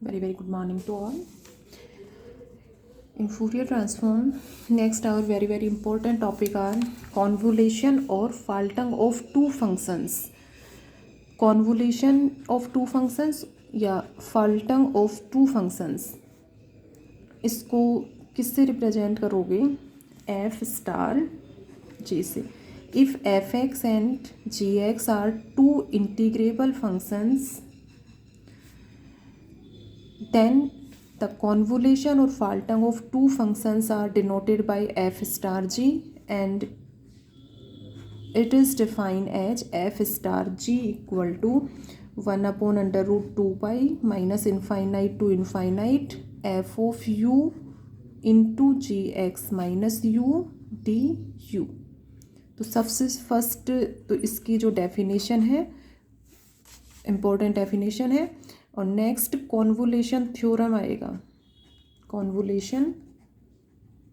Very, very good morning to all. In Fourier transform, next our very, very important topic are convolution or Faltung of two functions. Convolution of two functions या Faltung of two functions, इसको किससे represent करोगे? F star जी से. If f(x) and gx are two integrable functions, then the convolution or Faltung of two functions are denoted by f star g, and it is defined as f star g equal to 1 upon under root 2 pi minus infinite to infinite f of u into gx minus u du. तो सबसे first तो इसकी जो definition है, important definition है, और next convolution theorem आएगा. Convolution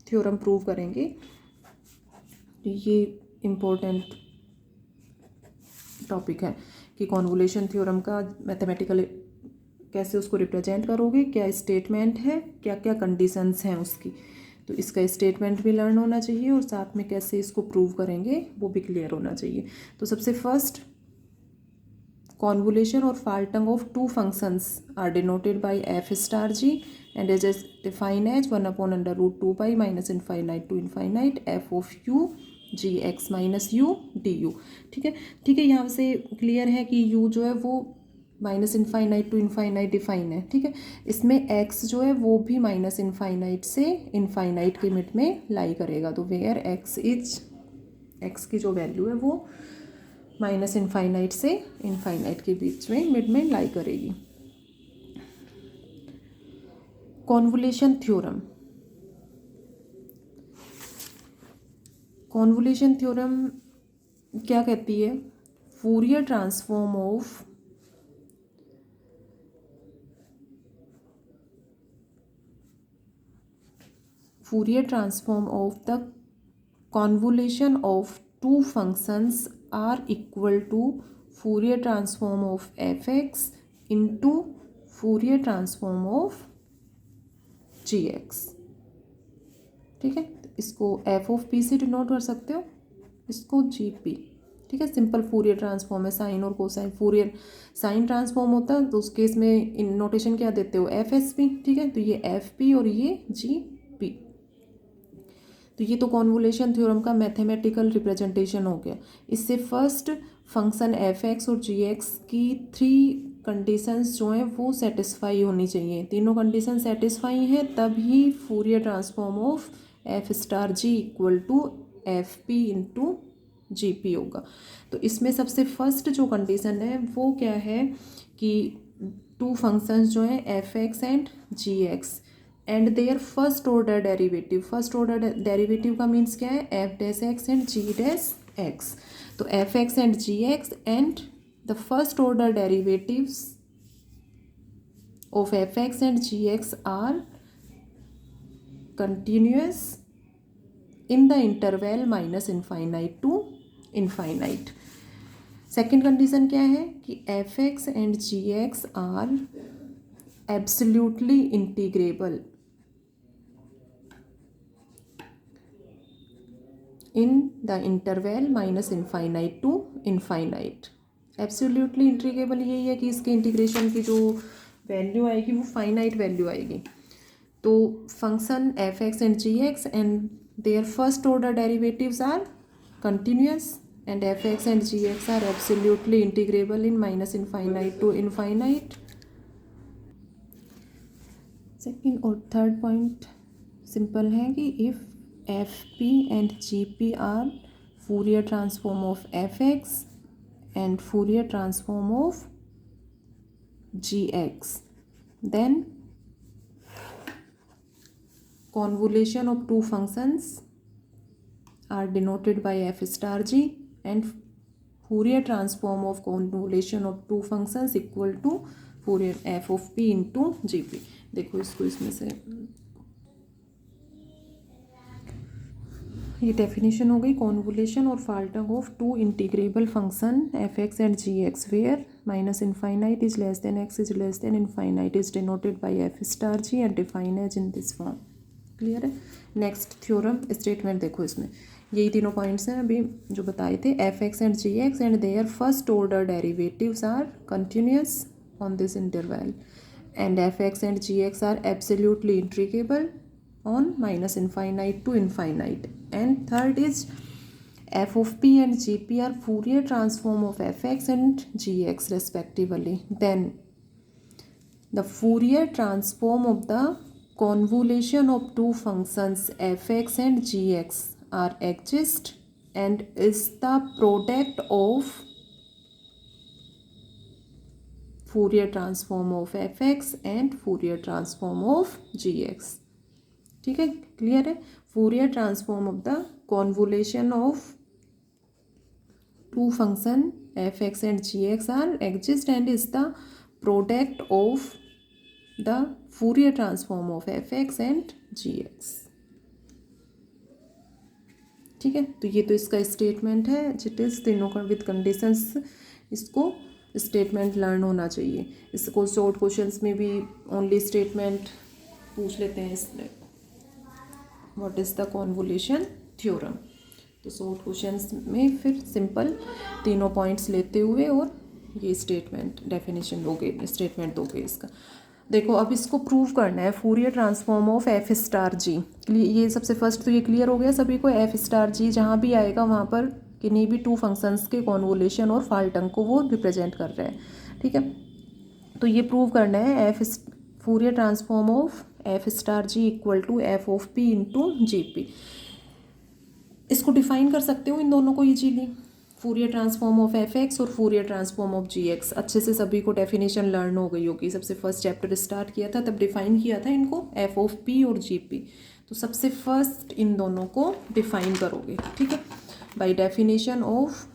theorem prove करेंगे. तो ये इम्पोर्टेंट टॉपिक है कि कॉन्वोल्यूशन थ्योरम का मैथमेटिकल कैसे उसको रिप्रेजेंट करोगे, क्या स्टेटमेंट है, क्या क्या कंडीशंस हैं उसकी. तो इसका स्टेटमेंट भी लर्न होना चाहिए और साथ में कैसे इसको प्रूव करेंगे वो भी क्लियर होना चाहिए. तो सबसे फर्स्ट कॉन्वोल्यूशन और Faltung of two functions are denoted by f star g and it is defined as 1 upon under root 2 pi minus infinite to infinite f of u gx minus u du. ठीक है, ठीक है. यहाँ से clear है कि u जो है वो minus infinite to infinite define है. ठीक है, इसमें x जो है वो भी माइनस इनफाइनाइट से इनफाइनाइट के मिड में लाई करेगा. तो वेयर x की जो वैल्यू है वो माइनस इनफाइनाइट से इनफाइनाइट के बीच में मिड में लाई करेगी. Convolution theorem. कॉन्वोल्यूशन थ्योरम क्या कहती है? Fourier transform of Fourier transform of the convolution of two functions are equal to Fourier transform of fx into Fourier transform of gx. ठीक है, इसको f of p से denote कर सकते हो, इसको gp. ठीक है, सिंपल फूरियर ट्रांसफॉर्म है. साइन और कोसाइन, फूरियर साइन ट्रांसफॉर्म होता है तो उस केस में इन नोटेशन क्या देते हो? F S P. ठीक है, तो ये एफ पी और ये जी पी. तो ये तो कॉन्वोल्यूशन थ्योरम का मैथमेटिकल रिप्रेजेंटेशन हो गया. इससे फर्स्ट फंक्शन एफ एक्स और जी एक्स की 3 कंडीशंस जो हैं वो सेटिस्फाई होनी चाहिए. तीनों कंडीशन सेटिस्फाई हैं तभी Fourier transform of F star ji equal to F P into ji P होगा. तो इसमें सबसे फर्स्ट जो कंडीशन है वो क्या है कि टू फंक्शंस जो हैं f x and ji x and their first order derivative. First order derivative का मीन्स क्या है? F dash x and g dash x. तो f x and ji x and the first order derivatives of F x and ji x are continuous in the interval minus infinite to infinite. Second condition क्या है कि f x and ji x are absolutely integrable in the interval minus infinite to infinite. Absolutely integrable यही है कि इसके integration की जो value आएगी वो फाइनाइट वैल्यू आएगी. तो function F x and ji x and their first order derivatives are continuous and f x and g x are absolutely integrable in minus infinite to infinite. Second और third point simple है कि if F P and G P are Fourier transform of F x and Fourier transform of ji X, then convolution of two functions are denoted by f star g and Fourier transform of convolution of two functions equal to Fourier f of p into gp. देखो इसको इसमें से ये definition हो गई. Convolution और Faltung of two integrable function f x and g x where minus infinite is less than x is less than infinite is denoted by f star g and defined as in this form. Clear है. Next theorem statement देखो, इसमें यही तीनों points हैं अभी जो बताए थे. F x and ji x and their first order derivatives are continuous on this interval and f x and ji x are absolutely integrable on minus infinite to infinite. And third is f of p and gp are Fourier transform of fx and gx respectively. Then the Fourier transform of the convolution of two functions fx and gx are exist and is the product of Fourier transform of fx and Fourier transform of gx. ठीक है, clear है. Fourier transform of the convolution of two function fx and gx are exist and is the product of the Fourier transform of fx and gx. ठीक है, तो ये तो इसका statement है. जिट इज तीनों का विद कंडीशंस. इसको स्टेटमेंट लर्न होना चाहिए. इसको शॉर्ट क्वेश्चंस में भी ओनली स्टेटमेंट पूछ लेते हैं. इसमें what is the convolution theorem. तो शॉर्ट क्वेश्चंस में फिर सिंपल तीनों पॉइंट्स लेते हुए और ये स्टेटमेंट डेफिनेशन दोगे, स्टेटमेंट दोगे इसका. देखो अब इसको प्रूव करना है. Fourier transform of F star g. ये सबसे फर्स्ट तो ये क्लियर हो गया सभी को. एफ स्टार जी जहाँ भी आएगा वहाँ पर किन्हीं भी टू फंक्शंस के कॉन्वोल्यूशन और फाल्टंग को वो रिप्रेजेंट कर रहा है. ठीक है, तो ये प्रूव करना है. Fourier transform of F star ji equal to f of p into ji p. इसको डिफाइन कर सकते हो इन दोनों को easily. Fourier transform of F x और Fourier transform of ji x. अच्छे से सभी को डेफिनेशन लर्न हो गई होगी. सबसे फर्स्ट चैप्टर स्टार्ट किया था तब डिफाइन किया था इनको, एफ ऑफ पी और जी पी. तो सबसे फर्स्ट इन दोनों को डिफाइन करोगे. ठीक है, by definition of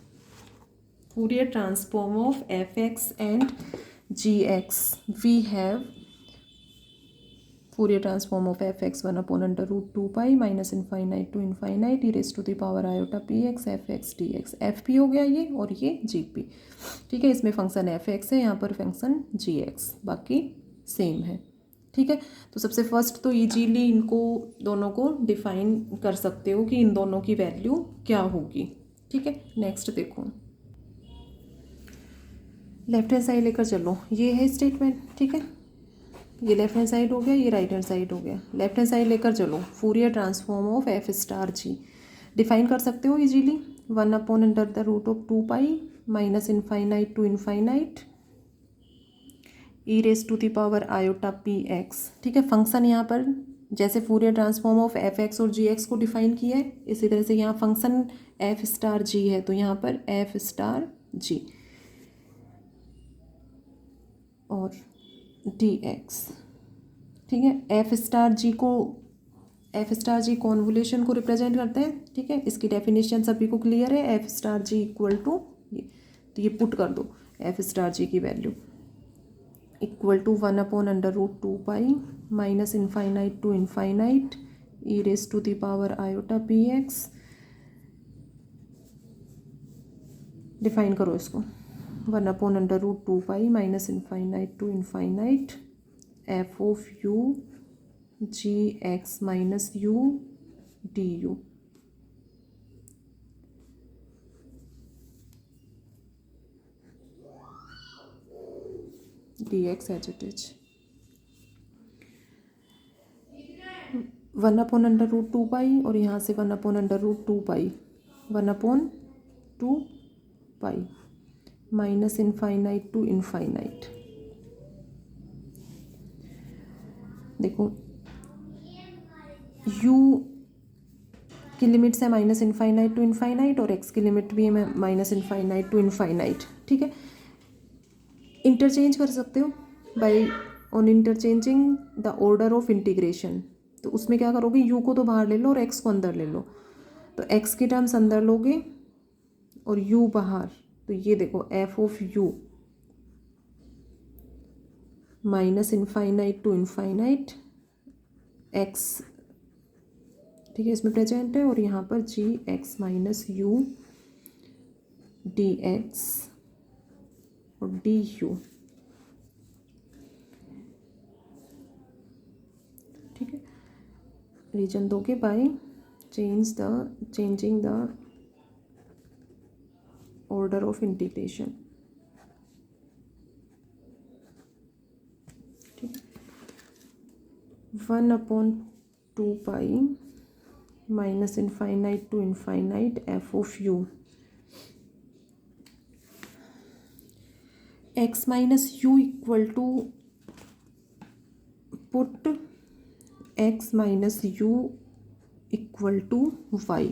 Fourier transform of F x and ji X we have Fourier transform of fx 1 upon under root 2 pi minus infinite to infinite e raised to the power iota px fx dx. fp हो गया ये और ये gp. ठीक है, इसमें function fx है, यहाँ पर फंक्शन gx, बाकी सेम है. ठीक है, तो सबसे फर्स्ट तो इजीली इनको दोनों को डिफाइन कर सकते हो कि इन दोनों की वैल्यू क्या होगी. ठीक है, नेक्स्ट देखो. लेफ्ट हैंड साइड लेकर चलो. ये है स्टेटमेंट. ठीक है, ये लेफ्ट हैंड साइड हो गया, ये राइट हैंड साइड हो गया. लेफ्ट हैंड साइड लेकर चलो. Fourier transform of F star G define कर सकते हो easily. 1 upon under the root of 2 pi minus infinite to infinite E raise to the power iota P X. ठीक है, function यहाँ पर जैसे Fourier transform of F x और G x को डिफाइन किया है इसी तरह से यहाँ फंक्शन एफ स्टार जी है तो यहाँ पर एफ स्टार जी और डी एक्स. ठीक है, एफ स्टार जी कॉन्वोल्यूशन को रिप्रेजेंट करते हैं. ठीक है, इसकी डेफिनेशन सभी को क्लियर है. F star ji equal to ये, तो ये पुट कर दो. एफ स्टार जी की value equal to 1 upon under root 2 pi minus infinite to infinite E raise to the power iota P X. Define करो इसको. 1 upon under root 2 pi minus infinite to infinite F of you G x minus U D U. D X as it is. 1 upon under root 2 pi और यहाँ से 1 upon under root 2 pi 1 upon 2 pi minus infinite to infinite. देखो u की limits है minus infinite to infinite और x की limit भी है माइनस इनफाइनाइट टू इनफाइनाइट. ठीक है, इंटरचेंज कर सकते हो by on interchanging the order of integration. तो उसमें क्या करोगे, u को तो बाहर ले लो और x को अंदर ले लो. तो x की टर्म्स अंदर लोगे और u बाहर. तो ये देखो f of u minus infinite to infinite x. ठीक है, इसमें प्रेजेंट है और यहाँ पर g x minus U D x और डी यू, ठीक है। रीजन दोगे by changing the order of integration, ठीक है। 1/2 pi minus infinite to infinite F of u x minus u equal to put x minus u equal to y,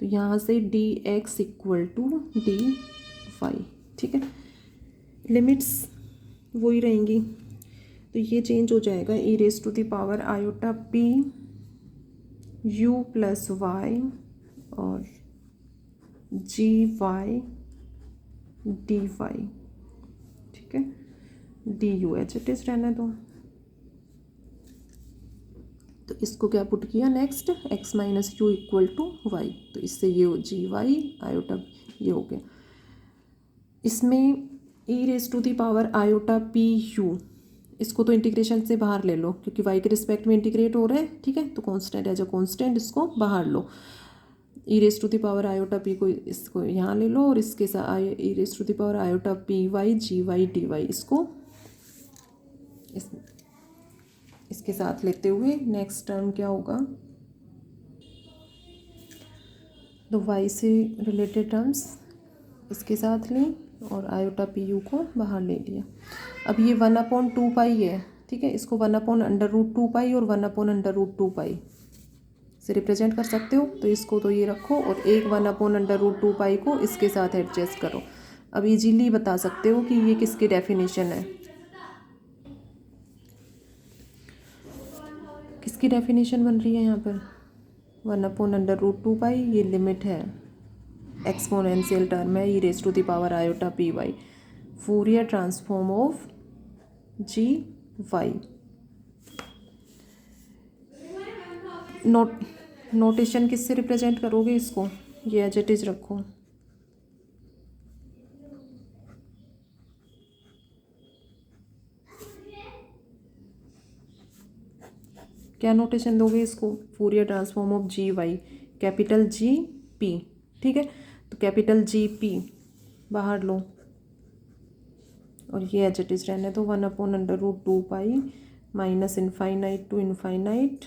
तो यहाँ से d x equal to D y, ठीक है। Limits वही रहेंगी, तो ये चेंज हो जाएगा e raise to the power iota P u plus y और जी वाई डी वाई, ठीक है। D u h it is रहने दो। तो इसको क्या पुट किया next, x minus u equal to y, तो इससे ये जी वाई आयोटा ये हो गया। इसमें e raise to the power iota P u, इसको तो इंटीग्रेशन से बाहर ले लो क्योंकि वाई के रिस्पेक्ट में इंटीग्रेट हो रहा है, ठीक है। तो कांस्टेंट एज अ कांस्टेंट इसको बाहर लो। E raise to the power iota p को इसको यहाँ ले लो और इसके साथ e raise to the power iota p y g y d y इसको इसके साथ लेते हुए नेक्स्ट टर्म क्या होगा, तो वाई से रिलेटेड टर्म्स इसके साथ लें और आयोटा पी यू को बाहर ले लिया। अब ये 1/2 पाई है, ठीक है। इसको 1/√2 पाई और 1/√2 पाई से रिप्रेजेंट कर सकते हो, तो इसको तो ये रखो और एक 1/√2 पाई को इसके साथ एडजस्ट करो। अब इजीली बता सकते हो कि ये किसकी डेफिनेशन है, किसकी डेफिनेशन बन रही है यहाँ पर 1/√2 पाई, ये लिमिट है, एक्सपोनेंशियल टर्म है e raise to the power iota p y, Fourier transform of ji y. Notation किससे रिप्रेजेंट करोगे इसको, ये एज इट इज रखो। क्या नोटेशन दोगे इसको, Fourier transform of ji Y, capital G P, ठीक है। तो कैपिटल जी पी बाहर लो और ये एज इट इज रहने दो 1/√2 pi minus infinite to infinite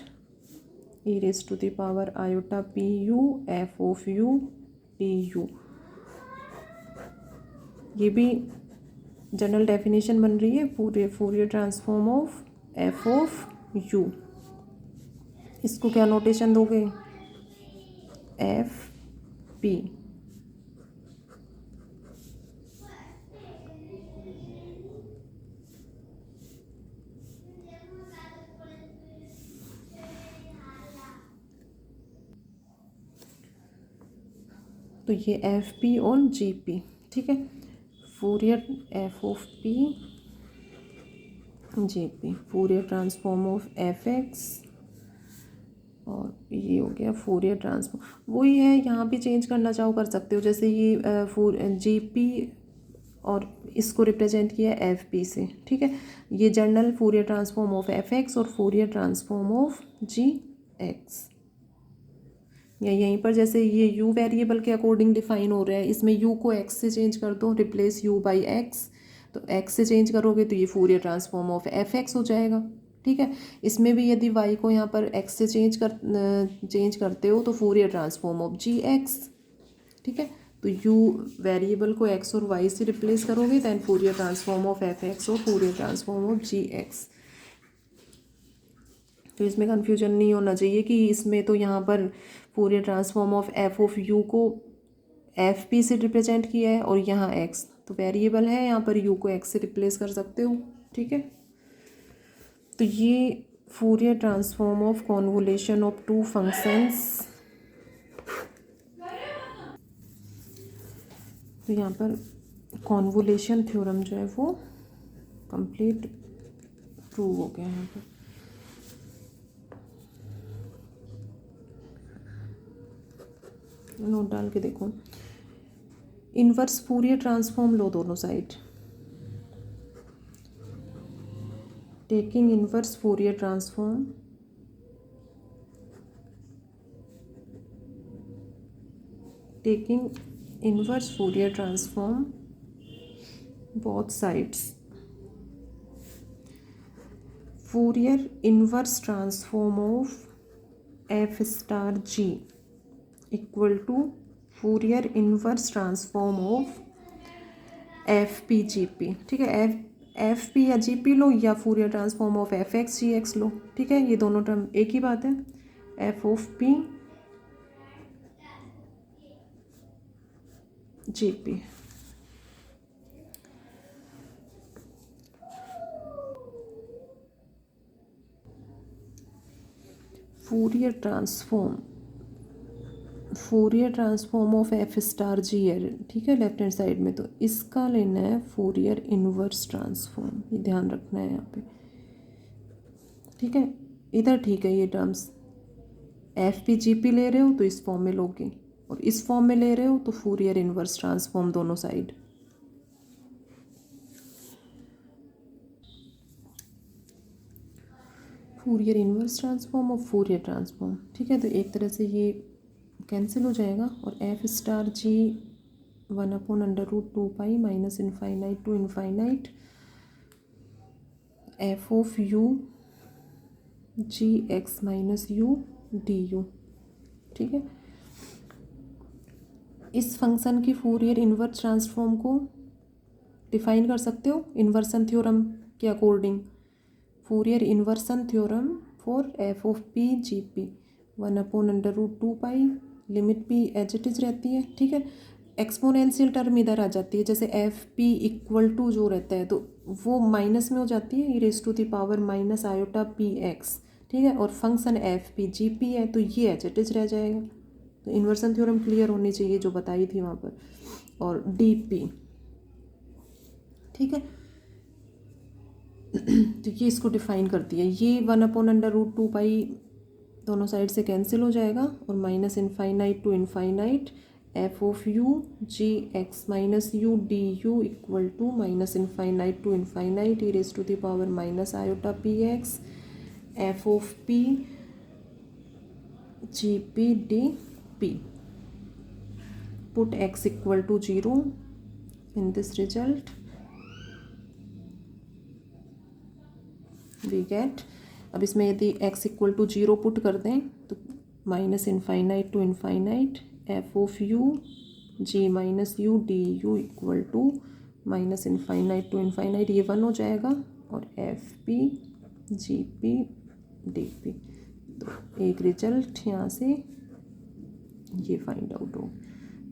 E raise to the power iota P U F of U D U. ये भी जनरल डेफिनेशन बन रही है पूरे Fourier transform of F of U. इसको क्या नोटेशन दोगे, एफ पी, तो ये एफ पी और जी पी, ठीक है। Fourier F of P G p, Fourier transform of F x और ये हो गया फूरियर ट्रांसफॉर्म। वही है, यहाँ भी चेंज करना चाहो कर सकते हो, जैसे ये जी पी और इसको रिप्रेजेंट किया एफ पी से, ठीक है। ये general Fourier transform of F x और Fourier transform of ji x, या यहीं पर जैसे ये u वेरिएबल के अकॉर्डिंग डिफाइन हो रहा है, इसमें u को x से चेंज कर दो, रिप्लेस u बाई x, तो x से चेंज करोगे तो ये Fourier transform of F x हो जाएगा, ठीक है। इसमें भी यदि y को यहाँ पर x से चेंज करते हो तो Fourier transform of ji x, ठीक है। तो u वेरिएबल को x और y से रिप्लेस करोगे then Fourier transform of F x और Fourier transform of ji x. तो इसमें कन्फ्यूजन नहीं होना चाहिए कि इसमें तो यहाँ पर Fourier transform of F of you को एफ पी से रिप्रेजेंट किया है और यहाँ एक्स तो वेरिएबल है, यहाँ पर यू को एक्स से रिप्लेस कर सकते हो, ठीक है। तो ये Fourier transform of convolution of two functions, तो यहाँ पर कॉन्वोल्यूशन थ्योरम जो है वो कंप्लीट प्रूव हो गया यहाँ पर। नोट डाल के देखो, इन्वर्स फूरियर ट्रांसफॉर्म लो दोनों side, taking inverse Fourier transform taking inverse Fourier transform both sides. Fourier inverse transform of f star g equal to Fourier inverse transform of f P G P. ठीक है, f p या g p लो या Fourier transform of F x g x लो. ठीक है, ये दोनों टर्म एक ही बात है. F of P G p. Fourier transform of F star g है. ठीक है, लेफ्ट हैंड साइड में. तो इसका लेना है फूरियर इनवर्स ट्रांसफॉर्म. ये ध्यान रखना है यहाँ पे. ठीक है, इधर ठीक है ये terms. F P G P ले रहे हो तो इस फॉर्म में लोगे, और इस फॉर्म में ले रहे हो तो फूरियर इनवर्स ट्रांसफॉर्म दोनों साइड. फूरियर इनवर्स ट्रांसफॉर्म और फूरियर ट्रांसफॉर्म. ठीक है, तो एक तरह से ये कैंसिल हो जाएगा और F star G 1/√2 minus infinite to infinite F of you G x minus U D you. ठीक है, इस फंक्शन की फूरियर इनवर्स ट्रांसफॉर्म को डिफाइन कर सकते हो इन्वर्सन थ्योरम के according. Fourier inversion theorem for F of P G P 1/√2 limit P H it is रहती है. ठीक है, एक्सपोनेंशियल टर्म इधर आ जाती है. जैसे एफ पी इक्वल टू जो रहता है तो वो माइनस में हो जाती है, E raise to the power minus iota P X. ठीक है, और function F P G P है तो ये एच इट इज रह जाएगा. तो इन्वर्सन थ्योरम क्लियर होनी चाहिए जो बताई थी वहाँ पर. और डी पी. ठीक है, तो ये इसको डिफाइन करती है. ये 1/√2 दोनों साइड से कैंसिल हो जाएगा और minus infinite to infinite F of you G x minus U D you equal to minus infinite to infinite E raise to the power minus iota P X F of P G P D P. Put X equal to 0 in this result. We get, अब इसमें यदि x equal to 0 put कर दें तो minus infinite to infinite F of you ji minus U D you equal to minus infinite to infinite. ये 1 हो जाएगा और F P G P D P. तो एक रिजल्ट यहाँ से ये फाइंड आउट हो.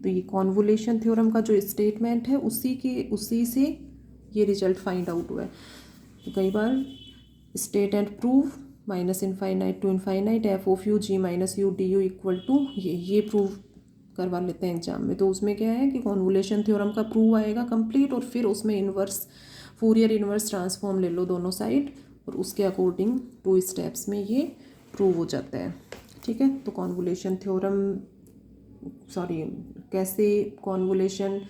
तो ये कॉन्वोल्यूशन थ्योरम का जो स्टेटमेंट है उसी से ये रिजल्ट फाइंड आउट हुआ है. तो कई बार state and prove minus infinite to infinite F of you ji minus U D you equal to ये प्रूव करवा लेते हैं एग्जाम में. तो उसमें क्या है कि कॉन्वोल्यूशन थ्योरम का प्रूव आएगा कंप्लीट, और फिर उसमें इनवर्स फूरियर इनवर्स ट्रांसफॉर्म ले लो दोनों साइड, और उसके अकॉर्डिंग 2 स्टेप्स में ये प्रूव हो जाता है. ठीक है, तो कॉन्वोल्यूशन थ्योरम कैसे कॉन्वोल्यूशन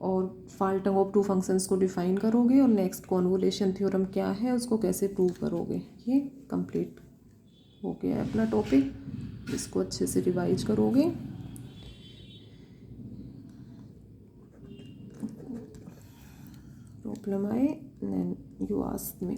और फाल्टंग ऑफ 2 फंक्शंस को डिफाइन करोगे, और नेक्स्ट कॉन्वोल्यूशन थ्योरम क्या है उसको कैसे प्रूव करोगे. ये कंप्लीट हो गया है अपना टॉपिक. इसको अच्छे से रिवाइज करोगे. प्रॉब्लम आए देन यू आस्क मी.